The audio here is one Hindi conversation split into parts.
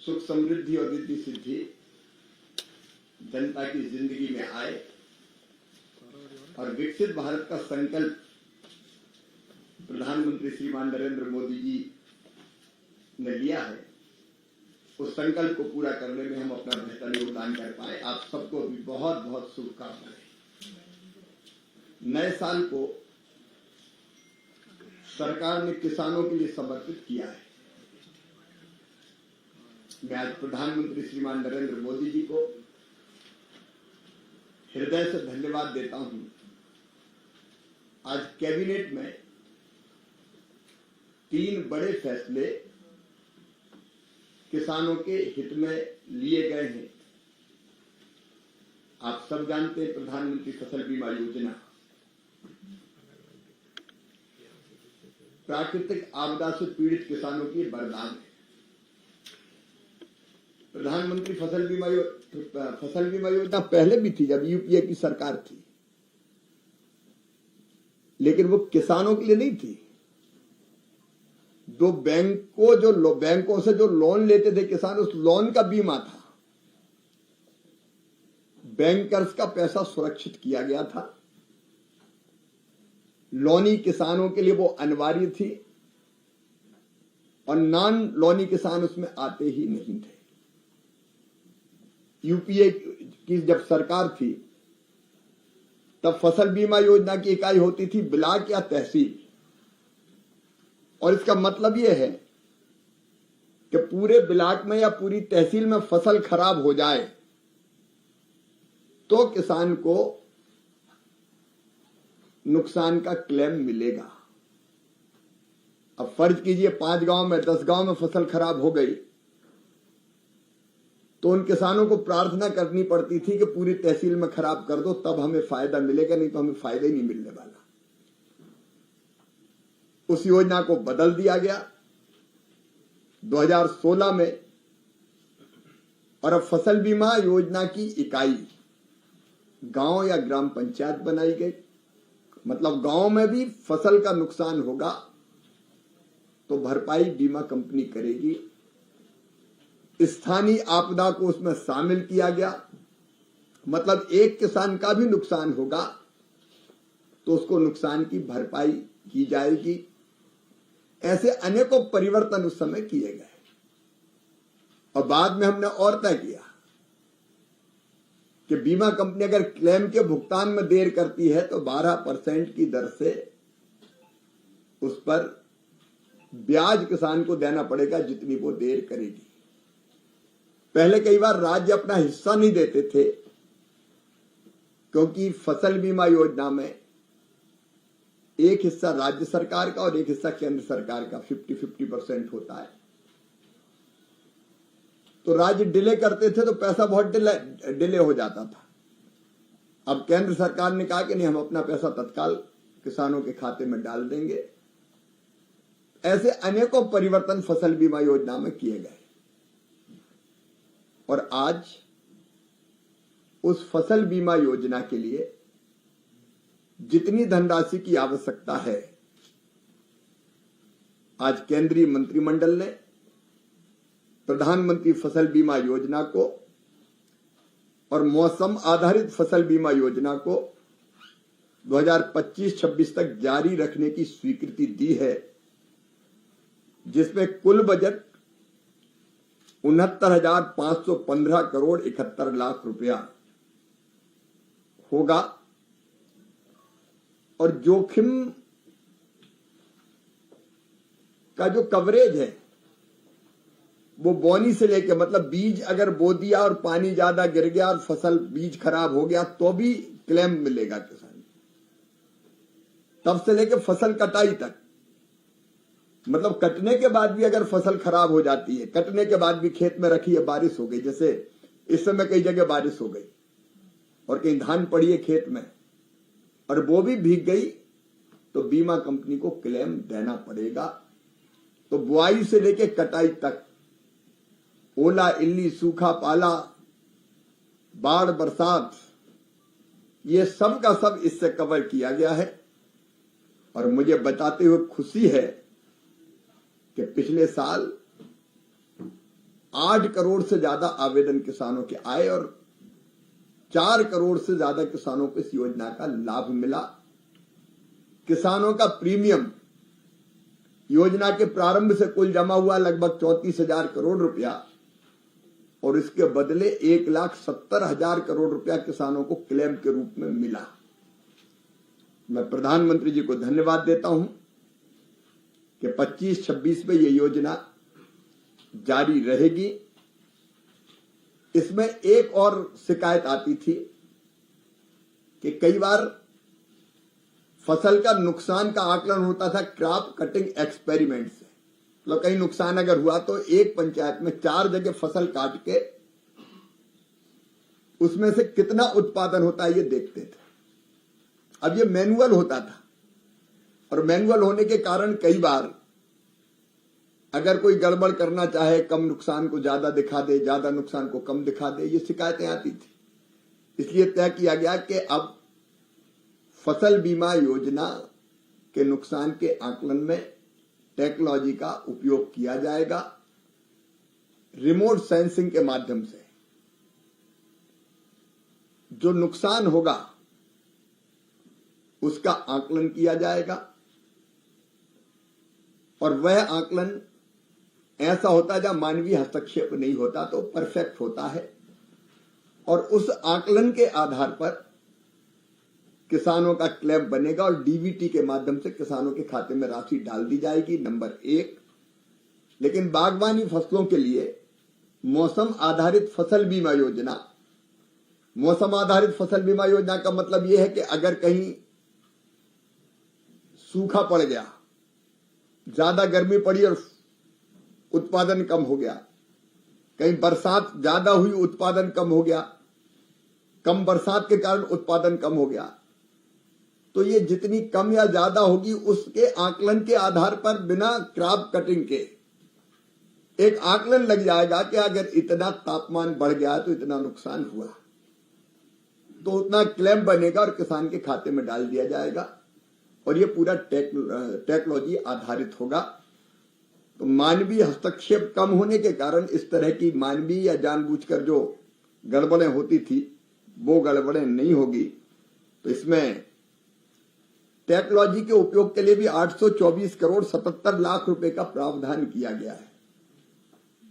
सुख समृद्धि और रिद्धि सिद्धि जनता की जिंदगी में आए और विकसित भारत का संकल्प प्रधानमंत्री श्रीमान नरेंद्र मोदी जी ने लिया है, उस संकल्प को पूरा करने में हम अपना बेहतर योगदान कर पाए। आप सबको भी बहुत बहुत शुभकामनाएं। नए साल को सरकार ने किसानों के लिए समर्पित किया है। मैं आज प्रधानमंत्री श्रीमान नरेंद्र मोदी जी को हृदय से धन्यवाद देता हूं। आज कैबिनेट में 3 बड़े फैसले किसानों के हित में लिए गए हैं। आप सब जानते हैं प्रधानमंत्री फसल बीमा योजना प्राकृतिक आपदा से पीड़ित किसानों की वरदान है। प्रधानमंत्री फसल बीमा योजना पहले भी थी जब यूपीए की सरकार थी, लेकिन वो किसानों के लिए नहीं थी। बैंकों से जो लोन लेते थे किसान, उस लोन का बीमा था। बैंकर्स का पैसा सुरक्षित किया गया था। लोनी किसानों के लिए वो अनिवार्य थी और नॉन लोनी किसान उसमें आते ही नहीं थे। यूपीए की जब सरकार थी तब फसल बीमा योजना की इकाई होती थी ब्लॉक या तहसील, और इसका मतलब यह है कि पूरे ब्लॉक में या पूरी तहसील में फसल खराब हो जाए तो किसान को नुकसान का क्लेम मिलेगा। अब फर्ज कीजिए 5 गांव में 10 गांव में फसल खराब हो गई तो उन किसानों को प्रार्थना करनी पड़ती थी कि पूरी तहसील में खराब कर दो तब हमें फायदा मिलेगा, नहीं तो हमें फायदा ही नहीं मिलने वाला। उस योजना को बदल दिया गया 2016 में, और अब फसल बीमा योजना की इकाई गांव या ग्राम पंचायत बनाई गई। मतलब गांव में भी फसल का नुकसान होगा तो भरपाई बीमा कंपनी करेगी। स्थानीय आपदा को उसमें शामिल किया गया। मतलब एक किसान का भी नुकसान होगा तो उसको नुकसान की भरपाई की जाएगी। ऐसे अनेकों परिवर्तन उस समय किए गए और बाद में हमने और तय किया कि बीमा कंपनी अगर क्लेम के भुगतान में देर करती है तो 12% की दर से उस पर ब्याज किसान को देना पड़ेगा जितनी वो देर करेगी। पहले कई बार राज्य अपना हिस्सा नहीं देते थे क्योंकि फसल बीमा योजना में एक हिस्सा राज्य सरकार का और एक हिस्सा केंद्र सरकार का 50-50% होता है। तो राज्य डिले करते थे तो पैसा बहुत डिले हो जाता था। अब केंद्र सरकार ने कहा कि नहीं, हम अपना पैसा तत्काल किसानों के खाते में डाल देंगे। ऐसे अनेकों परिवर्तन फसल बीमा योजना में किए गए और आज उस फसल बीमा योजना के लिए जितनी धनराशि की आवश्यकता है, आज केंद्रीय मंत्रिमंडल ने प्रधानमंत्री फसल बीमा योजना को और मौसम आधारित फसल बीमा योजना को 2025-26 तक जारी रखने की स्वीकृति दी है, जिसमें कुल बजट 69,515 करोड़ 71 लाख रुपया होगा। और जोखिम का जो कवरेज है वो बोनी से लेके, मतलब बीज अगर बो दिया और पानी ज्यादा गिर गया और फसल बीज खराब हो गया तो भी क्लेम मिलेगा किसान, तब से लेके फसल कटाई तक। मतलब कटने के बाद भी अगर फसल खराब हो जाती है, कटने के बाद भी खेत में रखी है, बारिश हो गई, जैसे इस समय कई जगह बारिश हो गई और कहीं धान पड़ी है खेत में और वो भी भीग गई, तो बीमा कंपनी को क्लेम देना पड़ेगा। तो बुआई से लेके कटाई तक ओला, इल्ली, सूखा, पाला, बाढ़, बरसात, ये सब का सब इससे कवर किया गया है। और मुझे बताते हुए खुशी है कि पिछले साल 8 करोड़ से ज्यादा आवेदन किसानों के आए और 4 करोड़ से ज्यादा किसानों को इस योजना का लाभ मिला। किसानों का प्रीमियम योजना के प्रारंभ से कुल जमा हुआ लगभग 34,000 करोड़ रुपया और इसके बदले 1,70,000 करोड़ रुपया किसानों को क्लेम के रूप में मिला। मैं प्रधानमंत्री जी को धन्यवाद देता हूं कि 25-26 में ये योजना जारी रहेगी। इसमें एक और शिकायत आती थी कि कई बार फसल का नुकसान का आकलन होता था क्रॉप कटिंग एक्सपेरिमेंट से। मतलब कहीं नुकसान अगर हुआ तो एक पंचायत में 4 जगह फसल काट के उसमें से कितना उत्पादन होता है ये देखते थे। अब ये मैनुअल होता था और मैनुअल होने के कारण कई बार अगर कोई गड़बड़ करना चाहे, कम नुकसान को ज्यादा दिखा दे, ज्यादा नुकसान को कम दिखा दे, ये शिकायतें आती थी। इसलिए तय किया गया कि अब फसल बीमा योजना के नुकसान के आकलन में टेक्नोलॉजी का उपयोग किया जाएगा। रिमोट सेंसिंग के माध्यम से जो नुकसान होगा उसका आकलन किया जाएगा और वह आकलन ऐसा होता है जहां मानवीय हस्तक्षेप नहीं होता तो परफेक्ट होता है और उस आकलन के आधार पर किसानों का क्लेम बनेगा और डीबीटी के माध्यम से किसानों के खाते में राशि डाल दी जाएगी, नंबर 1। लेकिन बागवानी फसलों के लिए मौसम आधारित फसल बीमा योजना, मौसम आधारित फसल बीमा योजना का मतलब यह है कि अगर कहीं सूखा पड़ गया, ज्यादा गर्मी पड़ी और उत्पादन कम हो गया, कहीं बरसात ज्यादा हुई उत्पादन कम हो गया, कम बरसात के कारण उत्पादन कम हो गया, तो ये जितनी कम या ज्यादा होगी उसके आकलन के आधार पर बिना क्रॉप कटिंग के एक आकलन लग जाएगा कि अगर इतना तापमान बढ़ गया तो इतना नुकसान हुआ, तो उतना क्लेम बनेगा और किसान के खाते में डाल दिया जाएगा और ये पूरा टेक्नोलॉजी आधारित होगा। तो मानवीय हस्तक्षेप कम होने के कारण इस तरह की मानवीय या जानबूझकर जो गड़बड़ें होती थी वो गड़बड़ें नहीं होगी। तो इसमें टेक्नोलॉजी के उपयोग के लिए भी 824 करोड़ 77 लाख रुपए का प्रावधान किया गया है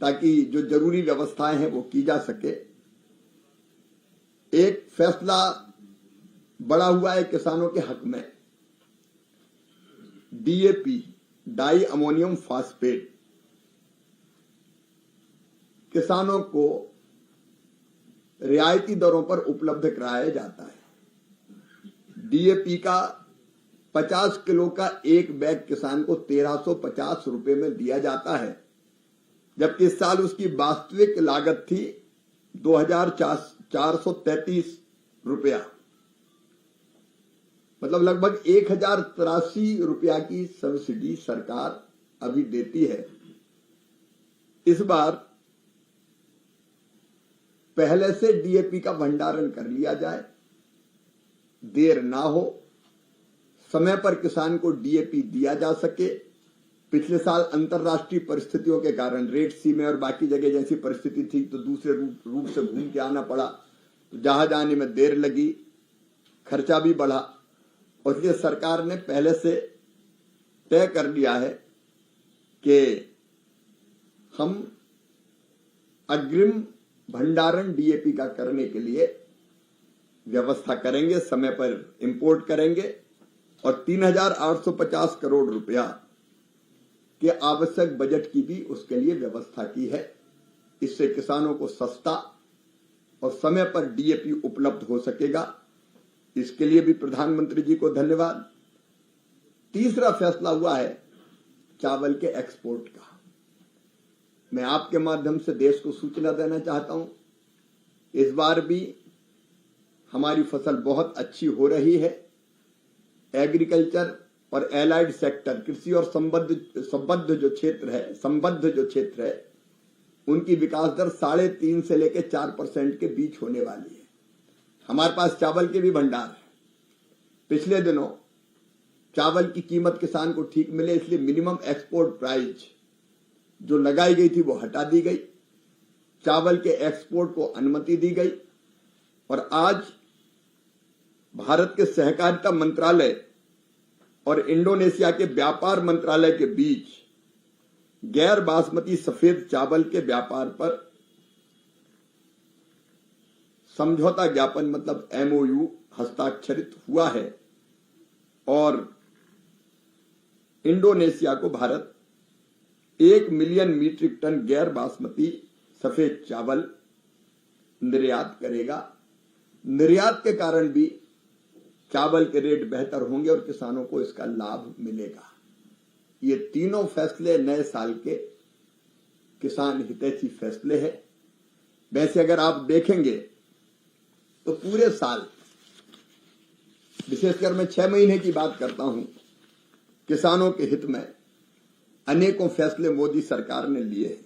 ताकि जो जरूरी व्यवस्थाएं हैं वो की जा सके। एक फैसला बड़ा हुआ है किसानों के हक में। डीएपी, डाई अमोनियम फास्फेट, किसानों को रियायती दरों पर उपलब्ध कराया जाता है। डीएपी का 50 किलो का एक बैग किसान को 1350 रुपए में दिया जाता है, जबकि इस साल उसकी वास्तविक लागत थी 2,433 रुपया, मतलब लगभग 1,083 रुपया की सब्सिडी सरकार अभी देती है। इस बार पहले से डीएपी का भंडारण कर लिया जाए, देर ना हो, समय पर किसान को डीएपी दिया जा सके। पिछले साल अंतर्राष्ट्रीय परिस्थितियों के कारण रेड सी में और बाकी जगह जैसी परिस्थिति थी तो दूसरे रूट से घूम के आना पड़ा, तो जहाज आने में देर लगी, खर्चा भी बढ़ा और इसलिए सरकार ने पहले से तय कर लिया है कि हम अग्रिम भंडारण डीएपी का करने के लिए व्यवस्था करेंगे, समय पर इंपोर्ट करेंगे और 3,850 करोड़ रुपया के आवश्यक बजट की भी उसके लिए व्यवस्था की है। इससे किसानों को सस्ता और समय पर डीएपी उपलब्ध हो सकेगा। इसके लिए भी प्रधानमंत्री जी को धन्यवाद। तीसरा फैसला हुआ है चावल के एक्सपोर्ट का। मैं आपके माध्यम से देश को सूचना देना चाहता हूं, इस बार भी हमारी फसल बहुत अच्छी हो रही है। एग्रीकल्चर और एलाइड सेक्टर, कृषि और संबद्ध जो क्षेत्र है उनकी विकास दर 3.5 से लेकर 4% के बीच होने वाली है। हमारे पास चावल के भी भंडार है। पिछले दिनों चावल की कीमत किसान को ठीक मिले, इसलिए मिनिमम एक्सपोर्ट प्राइस जो लगाई गई थी वो हटा दी गई चावल के एक्सपोर्ट को अनुमति दी गई और आज भारत के सहकारिता मंत्रालय और इंडोनेशिया के व्यापार मंत्रालय के बीच गैर बासमती सफेद चावल के व्यापार पर समझौता ज्ञापन मतलब एमओयू हस्ताक्षरित हुआ है और इंडोनेशिया को भारत 1 मिलियन मीट्रिक टन गैर बासमती सफेद चावल निर्यात करेगा। निर्यात के कारण भी चावल के रेट बेहतर होंगे और किसानों को इसका लाभ मिलेगा। ये तीनों फैसले नए साल के किसान हितैषी फैसले हैं। वैसे अगर आप देखेंगे तो पूरे साल, विशेषकर मैं 6 महीने की बात करता हूं, किसानों के हित में अनेकों फैसले मोदी सरकार ने लिए हैं।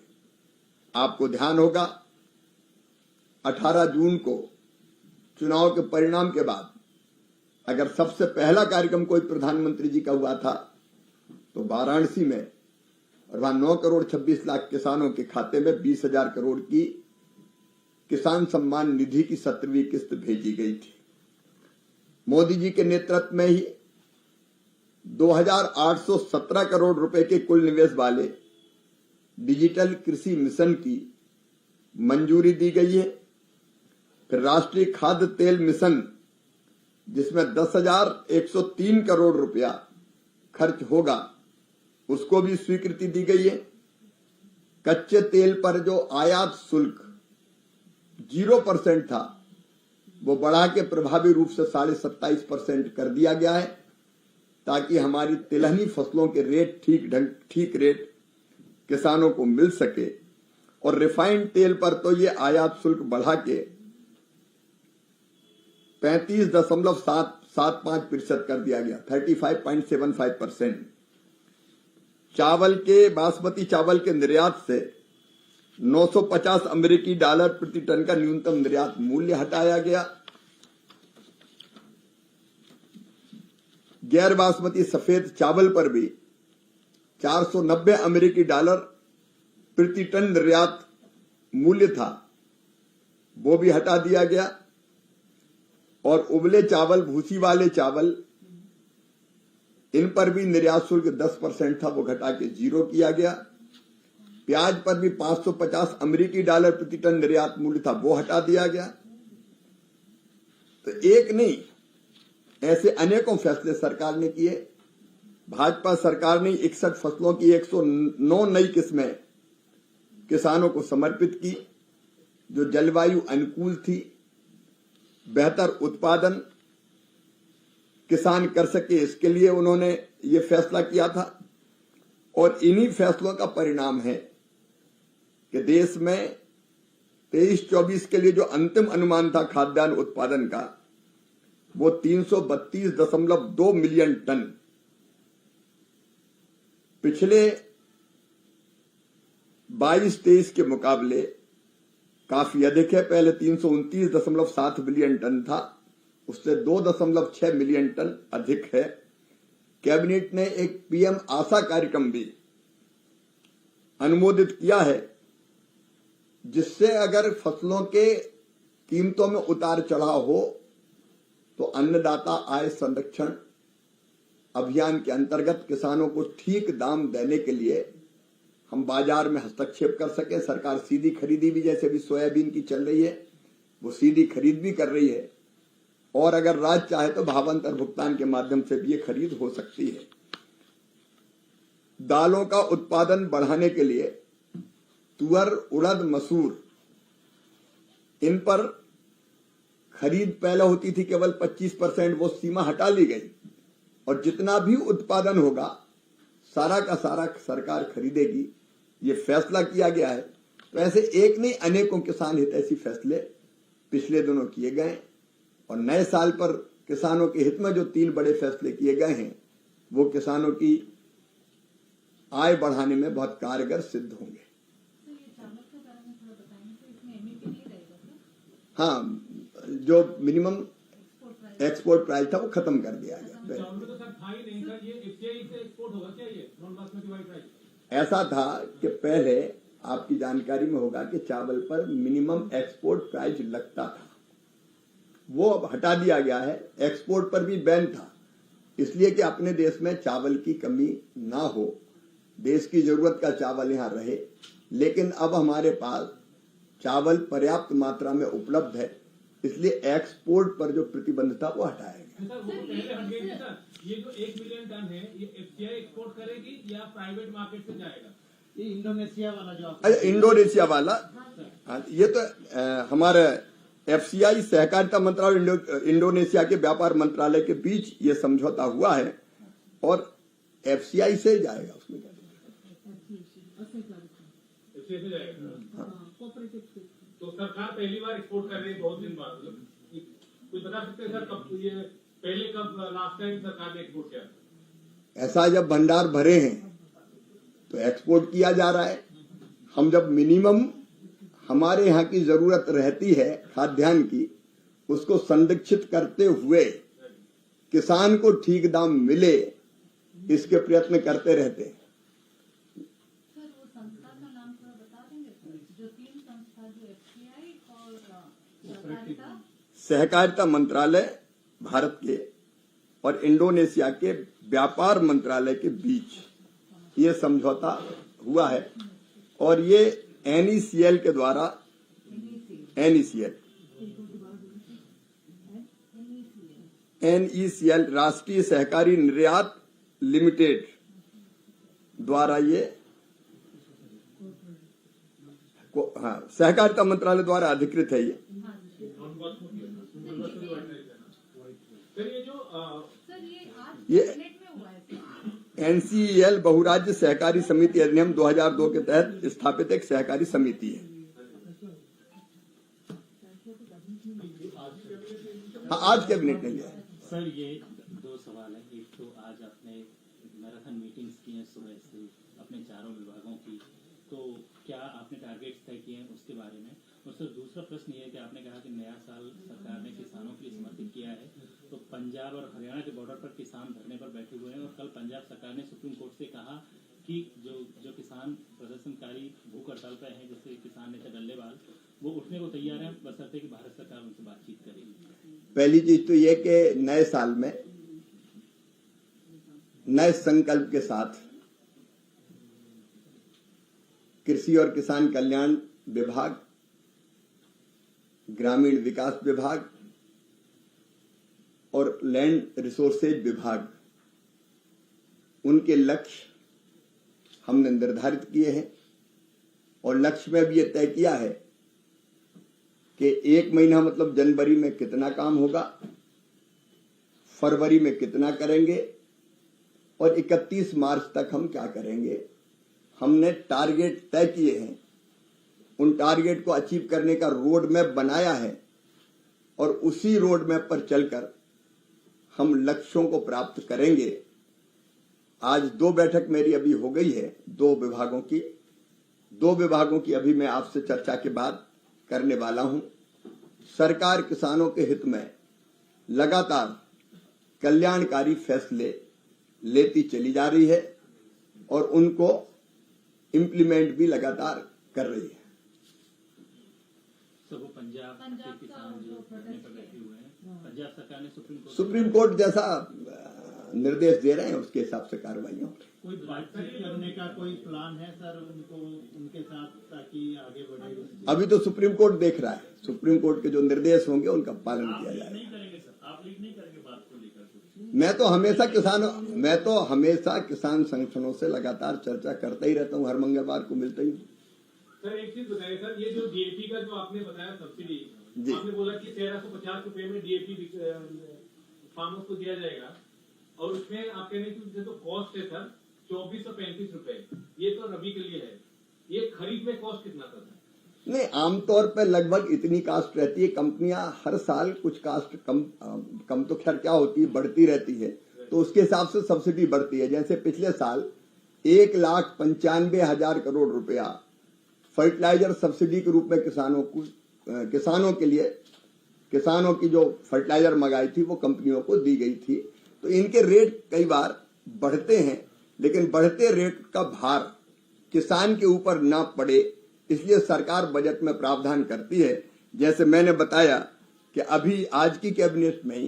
आपको ध्यान होगा 18 जून को चुनाव के परिणाम के बाद अगर सबसे पहला कार्यक्रम कोई प्रधानमंत्री जी का हुआ था तो वाराणसी में, और वहां 9 करोड़ 26 लाख किसानों के खाते में 20,000 करोड़ की किसान सम्मान निधि की 17वीं किस्त भेजी गई थी। मोदी जी के नेतृत्व में ही 2,817 करोड़ रुपए के कुल निवेश वाले डिजिटल कृषि मिशन की मंजूरी दी गई है। फिर राष्ट्रीय खाद्य तेल मिशन, जिसमें 10,103 करोड़ रुपया खर्च होगा, उसको भी स्वीकृति दी गई है। कच्चे तेल पर जो आयात शुल्क 0% था वो बढ़ा के प्रभावी रूप से 27.5% कर दिया गया है, ताकि हमारी तिलहनी फसलों के रेट ठीक रेट किसानों को मिल सके। और रिफाइंड तेल पर तो ये आयात शुल्क बढ़ा के 35.75% कर दिया गया, 35.75%। चावल के, बासमती चावल के निर्यात से 950 अमेरिकी डॉलर प्रति टन का न्यूनतम निर्यात मूल्य हटाया गया। गैर बासमती सफेद चावल पर भी 490 अमेरिकी डॉलर प्रति टन निर्यात मूल्य था, वो भी हटा दिया गया। और उबले चावल, भूसी वाले चावल, इन पर भी निर्यात शुल्क 10% था, वो घटा के 0 किया गया। प्याज पर भी 550 अमेरिकी डॉलर प्रति टन निर्यात मूल्य था, वो हटा दिया गया। तो एक नहीं, ऐसे अनेकों फैसले सरकार ने किए। भाजपा सरकार ने 61 फसलों की 109 नई किस्में किसानों को समर्पित की, जो जलवायु अनुकूल थी। बेहतर उत्पादन किसान कर सके, इसके लिए उन्होंने ये फैसला किया था। और इन्हीं फैसलों का परिणाम है कि देश में 23-24 के लिए जो अंतिम अनुमान था खाद्यान्न उत्पादन का, वो 332.2 मिलियन टन पिछले 22-23 के मुकाबले काफी अधिक है। पहले 329.7 मिलियन टन था, उससे 2.6 मिलियन टन अधिक है। कैबिनेट ने एक पीएम आशा कार्यक्रम भी अनुमोदित किया है, जिससे अगर फसलों के कीमतों में उतार चढ़ाव हो तो अन्नदाता आय संरक्षण अभियान के अंतर्गत किसानों को ठीक दाम देने के लिए हम बाजार में हस्तक्षेप कर सके। सरकार सीधी खरीदी भी, जैसे भी सोयाबीन की चल रही है, वो सीधी खरीद भी कर रही है। और अगर राज्य चाहे तो भावांतर भुगतान के माध्यम से भी ये खरीद हो सकती है। दालों का उत्पादन बढ़ाने के लिए तुअर, उड़द, मसूर, इन पर खरीद पहले होती थी केवल 25%, वो सीमा हटा ली गई और जितना भी उत्पादन होगा सारा का सारा सरकार खरीदेगी, ये फैसला किया गया है। तो ऐसे एक नहीं अनेकों किसान हितैषी फैसले पिछले दिनों किए गए और नए साल पर किसानों के हित में जो 3 बड़े फैसले किए गए हैं वो किसानों की आय बढ़ाने में बहुत कारगर सिद्ध होंगे। हाँ, जो मिनिमम एक्सपोर्ट प्राइस था वो खत्म कर दिया गया। ऐसा था कि पहले आपकी जानकारी में होगा कि चावल पर मिनिमम एक्सपोर्ट प्राइस लगता था, वो अब हटा दिया गया है। एक्सपोर्ट पर भी बैन था, इसलिए कि अपने देश में चावल की कमी ना हो, देश की जरूरत का चावल यहाँ रहे। लेकिन अब हमारे पास चावल पर्याप्त मात्रा में उपलब्ध है, इसलिए एक्सपोर्ट पर जो प्रतिबंध था वो हटाया गया। सर, वो पहले हट गई थी सर। ये जो 1 मिलियन टन है, ये एफसीआई एक्सपोर्ट करेगी या प्राइवेट मार्केट से जाएगा? ये इंडोनेशिया वाला जो अच्छा, इंडोनेशिया वाला, हाँ, ये तो हमारे एफसीआई सहकारिता मंत्रालय और इंडोनेशिया के व्यापार मंत्रालय के बीच ये समझौता हुआ है और एफसीआई से जाएगा, उसमें क्या एफसीआई से जाएगा। तो सरकार पहली बार एक्सपोर्ट कर रही है बहुत दिन बाद, कुछ बता सकते हैं सर कब ये पहले कब लास्ट टाइम सरकार ने एक्सपोर्ट किया? ऐसा जब भंडार भरे हैं तो एक्सपोर्ट किया जा रहा है। हम जब मिनिमम हमारे यहाँ की जरूरत रहती है खाद्यान्न की, उसको संरक्षित करते हुए किसान को ठीक दाम मिले, इसके प्रयत्न करते रहते हैं। सर, वो संस्था का नाम थोड़ा बता देंगे? जो 3 संस्था, जो एफसीआई और सहकारिता मंत्रालय भारत के और इंडोनेशिया के व्यापार मंत्रालय के बीच ये समझौता हुआ है और ये NECL के द्वारा, NECL राष्ट्रीय सहकारी निर्यात लिमिटेड द्वारा ये हाँ, सहकारिता मंत्रालय द्वारा अधिकृत है ये। सर, ये जो सर, ये आज ये कैबिनेट में हुआ है सर। NCEL बहुराज्य सहकारी समिति अधिनियम 2002 के तहत स्थापित एक सहकारी समिति है। हाँ, आज कैबिनेट ने लिया है। सर, ये 2 सवाल है। एक तो आज आपने मैराथन मीटिंग्स की हैं सुबह से अपने चारों विभागों की, तो क्या आपने टारगेट्स तय किए हैं उसके बारे में? और सर, दूसरा प्रश्न ये है कि आपने कहा कि नया साल सरकार ने किसानों के लिए समर्पित किया है, तो पंजाब और हरियाणा के बॉर्डर पर किसान धरने पर बैठे हुए हैं और कल पंजाब सरकार ने सुप्रीम कोर्ट से कहा कि जो किसान प्रदर्शनकारी भूख हड़ताल पर हैं, जैसे किसान नेता डल्लेवाल, वो उठने को तैयार हैं बशर्ते कि भारत सरकार उनसे बातचीत करेगी। पहली चीज तो ये कि नए साल में नए संकल्प के साथ कृषि और किसान कल्याण विभाग, ग्रामीण विकास विभाग और लैंड रिसोर्सेज विभाग, उनके लक्ष्य हमने निर्धारित किए हैं और लक्ष्य में भी ये तय किया है कि 1 महीना मतलब जनवरी में कितना काम होगा, फरवरी में कितना करेंगे और 31 मार्च तक हम क्या करेंगे। हमने टारगेट तय किए हैं, उन टारगेट को अचीव करने का रोड मैप बनाया है और उसी रोड मैप पर चलकर हम लक्ष्यों को प्राप्त करेंगे। आज 2 बैठक मेरी अभी हो गई है 2 विभागों की अभी मैं आपसे चर्चा के बाद करने वाला हूं। सरकार किसानों के हित में लगातार कल्याणकारी फैसले लेती चली जा रही है और उनको इम्प्लीमेंट भी लगातार कर रही है। तो वो पंजाब के किसान जो धरने पर बैठे हुए हैं, पंजाब सरकार ने सुप्रीम कोर्ट जैसा निर्देश दे रहे हैं उसके हिसाब से कार्रवाइयां। कोई बातचीत करने का कोई प्लान है सर उनको उनके साथ, ताकि आगे बढ़े? अभी तो सुप्रीम कोर्ट देख रहा है, सुप्रीम कोर्ट के जो निर्देश होंगे उनका पालन किया जाएगा। नहीं करेंगे सर, आप लीड नहीं करेंगे बात को लेकर? मैं तो हमेशा किसान संगठनों से लगातार चर्चा करता ही रहता हूं, हर मंगलवार को मिलता ही। सर, एक चीज बताइए सर, ये जो डीएपी का जो आपने बताया सब्सिडी, आपने बोला कि 1350 रुपए में डीएपी फार्मर्स को दिया जाएगा और उसमें आप कह रहे हैं कि जो कॉस्ट है सर 2435 रुपए, ये तो रबी के लिए है, ये खरीफ में कॉस्ट कितना था? नहीं, आमतौर पर लगभग इतनी कास्ट रहती है। कंपनियां हर साल कुछ कास्ट कम तो खैर क्या होती है, बढ़ती रहती है, तो उसके हिसाब से सब्सिडी बढ़ती है। जैसे पिछले साल 1,95,000 करोड़ रुपया फर्टिलाइजर सब्सिडी के रूप में किसानों की जो फर्टिलाइजर मंगाई थी वो कंपनियों को दी गई थी। तो इनके रेट कई बार बढ़ते हैं, लेकिन बढ़ते रेट का भार किसान के ऊपर ना पड़े इसलिए सरकार बजट में प्रावधान करती है। जैसे मैंने बताया कि अभी आज की कैबिनेट में ही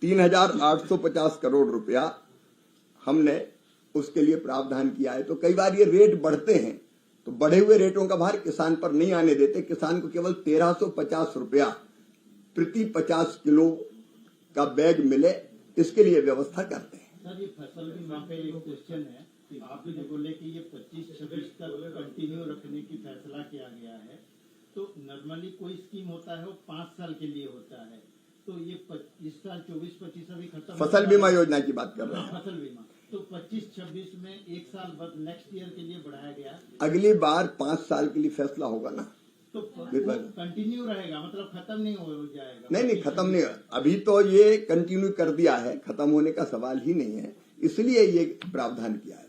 3,850 करोड़ रुपया हमने उसके लिए प्रावधान किया है। तो कई बार ये रेट बढ़ते हैं तो बढ़े हुए रेटों का भार किसान पर नहीं आने देते, किसान को केवल 1,350 रुपया प्रति 50 किलो का बैग मिले, इसके लिए व्यवस्था करते हैं। सर, ये फसल बीमा पे एक क्वेश्चन है। आप जो बोले कि ये 25-26 तक कंटिन्यू रखने की फैसला किया गया है, तो नॉर्मली कोई स्कीम होता है वो 5 साल के लिए होता है, तो ये इस साल 24-25 अभी खत्म, फसल बीमा योजना की बात कर रहे हैं। फसल बीमा तो 25-26 में एक साल बाद नेक्स्ट ईयर के लिए बढ़ाया गया। अगली बार 5 साल के लिए फैसला होगा ना, तो कंटिन्यू रहेगा, मतलब खत्म नहीं हो जाएगा? नहीं, खत्म नहीं। अभी तो ये कंटिन्यू कर दिया है, खत्म होने का सवाल ही नहीं है, इसलिए ये प्रावधान किया है।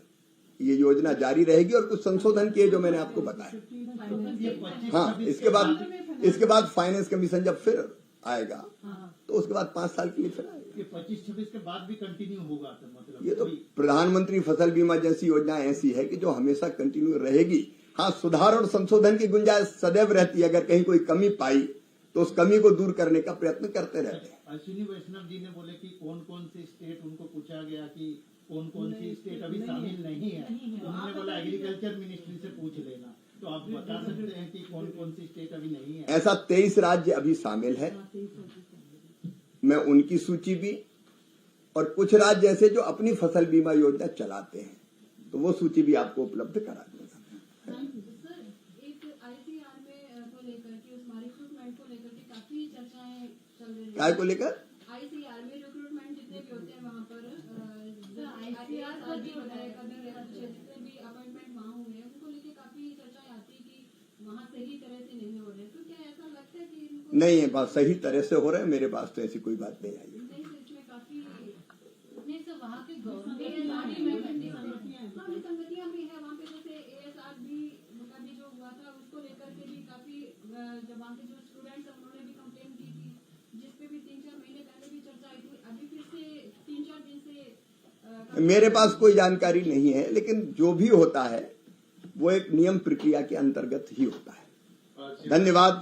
ये योजना जारी रहेगी और कुछ संशोधन किए जो मैंने आपको बताया। हाँ, इसके बाद फाइनेंस कमीशन जब फिर आएगा तो उसके बाद 5 साल के लिए फिर आएगा। ये 25-26 के बाद भी कंटिन्यू होगा, तो मतलब ये तो प्रधानमंत्री फसल बीमा जैसी योजना ऐसी है कि जो हमेशा कंटिन्यू रहेगी। हाँ, सुधार और संशोधन की गुंजाइश सदैव रहती है। अगर कहीं कोई कमी पाई तो उस कमी को दूर करने का प्रयत्न करते रहते हैं। अश्विनी वैष्णव जी ने बोले कि कौन कौन सी स्टेट, उनको पूछा गया कि कौन कौन सी स्टेट अभी शामिल नहीं है, तो उन्होंने बोला एग्रीकल्चर मिनिस्ट्री से पूछ लेना। तो आप बता सकते हैं कि कौन कौन सी स्टेट अभी नहीं है? ऐसा 23 राज्य अभी शामिल है। मैं उनकी सूची भी, और कुछ राज्य ऐसे जो अपनी फसल बीमा योजना चलाते हैं, तो वो सूची भी आपको उपलब्ध करा दूंगा। सर, एक ICR में को लेकर के उस रिक्रूटमेंट को लेकर के काफी चर्चाएं चल रही हैं। काय को लेकर? ICR में रिक्रूटमेंट जितने भी होते हैं वहाँ पर ICR का भी विधायक जितने भी अपॉइंटमेंट वहाँ हुए हैं उनको लेके काफी चर्चाएं आती है कि वहाँ सही तरह से नहीं हो रहे, तो क्या ऐसा लगता है कि इनको नहीं, ये बात सही तरह से हो रहा है। मेरे पास तो ऐसी कोई बात नहीं आई है। नहीं, तो इसमें काफी नहीं सर, वहाँ के गवर्नमेंट संगतियाँ भी है वहाँ पे, जैसे ASR भी उनका भी जो हुआ था उसको लेकर के भी काफी जब वहाँ के जो स्टूडेंट्स हैं उन्होंने भी कंप्लेन की थी, जिसपे भी 3-4 महीने पहले भी चर्चा आई थी। अभी फिर से 3-4 दिन से मेरे पास कोई जानकारी नहीं है, लेकिन जो भी होता है वो एक नियम प्रक्रिया के अंतर्गत ही होता है। धन्यवाद।